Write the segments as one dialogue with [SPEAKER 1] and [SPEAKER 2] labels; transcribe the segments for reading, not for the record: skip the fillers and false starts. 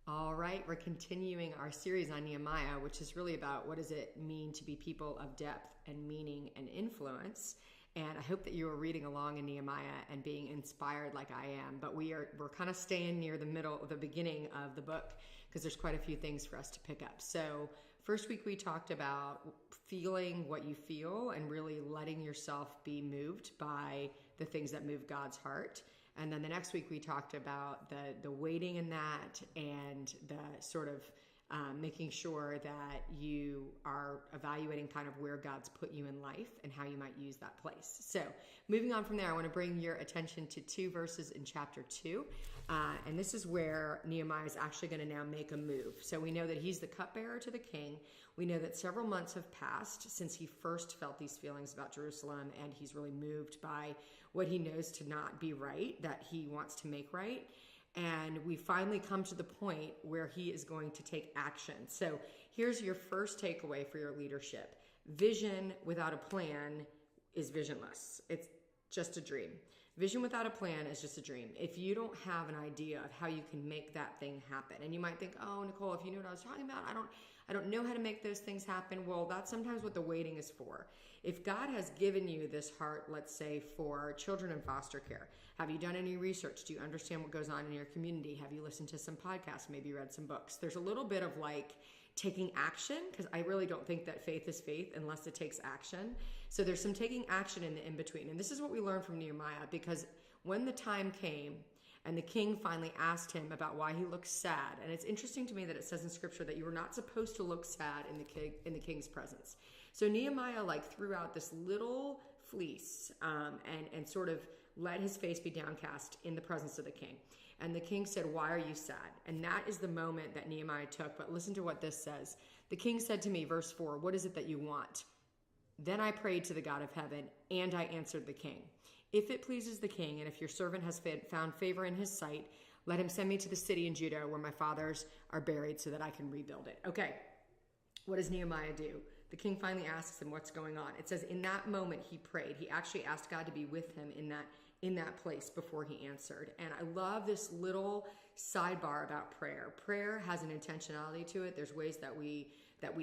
[SPEAKER 1] All right, we're continuing our series on Nehemiah, which is really about what does it mean to be people of depth and meaning and influence. And I hope that you are reading along in Nehemiah and being inspired like I am. But we're kind of staying near the beginning of the book because there's quite a few things for us to pick up. So first week we talked about feeling what you feel and really letting yourself be moved by the things that move God's heart. And then the next week we talked about the waiting in that and the sort of making sure that you are evaluating kind of where God's put you in life and how you might use that place. So moving on from there, I want to bring your attention to 2 verses in chapter 2. And this is where Nehemiah is actually going to now make a move. So we know that he's the cupbearer to the king. We know that several months have passed since he first felt these feelings about Jerusalem, and he's really moved by what he knows to not be right, that he wants to make right. And we finally come to the point where he is going to take action. So here's your first takeaway for your leadership. Vision without a plan is visionless. It's just a dream. Vision without a plan is just a dream. If you don't have an idea of how you can make that thing happen, and you might think, oh, Nicole, if you knew what I was talking about, I don't know how to make those things happen. Well, that's sometimes what the waiting is for. If God has given you this heart, let's say for children in foster care, have you done any research? Do you understand what goes on in your community? Have you listened to some podcasts? Maybe read some books? There's a little bit of like taking action, because I really don't think that faith is faith unless it takes action. So there's some taking action in the in-between. And this is what we learned from Nehemiah, because when the time came and the king finally asked him about why he looked sad, and it's interesting to me that it says in scripture that you were not supposed to look sad in the king's presence. So Nehemiah threw out this little fleece and sort of let his face be downcast in the presence of the king. And the king said, why are you sad? And that is the moment that Nehemiah took. But listen to what this says. The king said to me, verse 4, what is it that you want? Then I prayed to the God of heaven, and I answered the king. If it pleases the king, and if your servant has found favor in his sight, let him send me to the city in Judah where my fathers are buried so that I can rebuild it. Okay, what does Nehemiah do? The king finally asks him what's going on. It says in that moment he prayed. He actually asked God to be with him in that place before he answered. And I love this little sidebar about prayer. Prayer has an intentionality to it. There's ways that we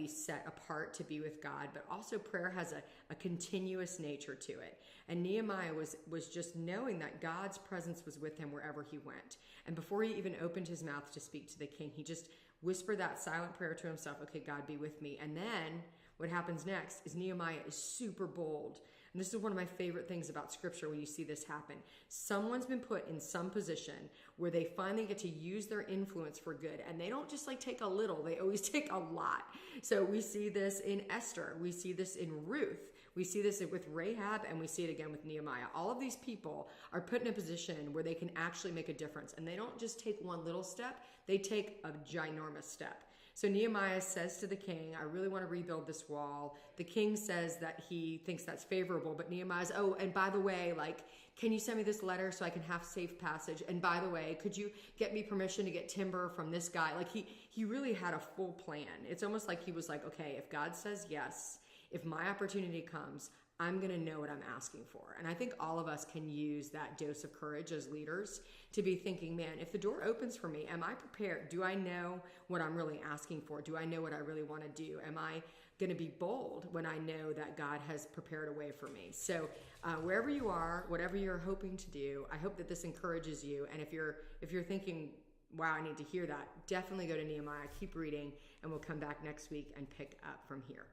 [SPEAKER 1] set apart to be with God, but also prayer has a continuous nature to it. And Nehemiah was just knowing that God's presence was with him wherever he went. And before he even opened his mouth to speak to the king, he just whispered that silent prayer to himself, okay, God, be with me. And then what happens next is Nehemiah is super bold. And this is one of my favorite things about scripture when you see this happen. Someone's been put in some position where they finally get to use their influence for good. And they don't just take a little, they always take a lot. So we see this in Esther. We see this in Ruth. We see this with Rahab, and we see it again with Nehemiah. All of these people are put in a position where they can actually make a difference. And they don't just take one little step, they take a ginormous step. So Nehemiah says to the king, I really want to rebuild this wall. The king says that he thinks that's favorable, but Nehemiah's, oh, and by the way, can you send me this letter so I can have safe passage? And by the way, could you get me permission to get timber from this guy? He really had a full plan. It's almost like he was like, okay, if God says yes, if my opportunity comes, I'm going to know what I'm asking for. And I think all of us can use that dose of courage as leaders to be thinking, man, if the door opens for me, am I prepared? Do I know what I'm really asking for? Do I know what I really want to do? Am I going to be bold when I know that God has prepared a way for me? So wherever you are, whatever you're hoping to do, I hope that this encourages you. And if you're thinking, wow, I need to hear that, definitely go to Nehemiah, keep reading, and we'll come back next week and pick up from here.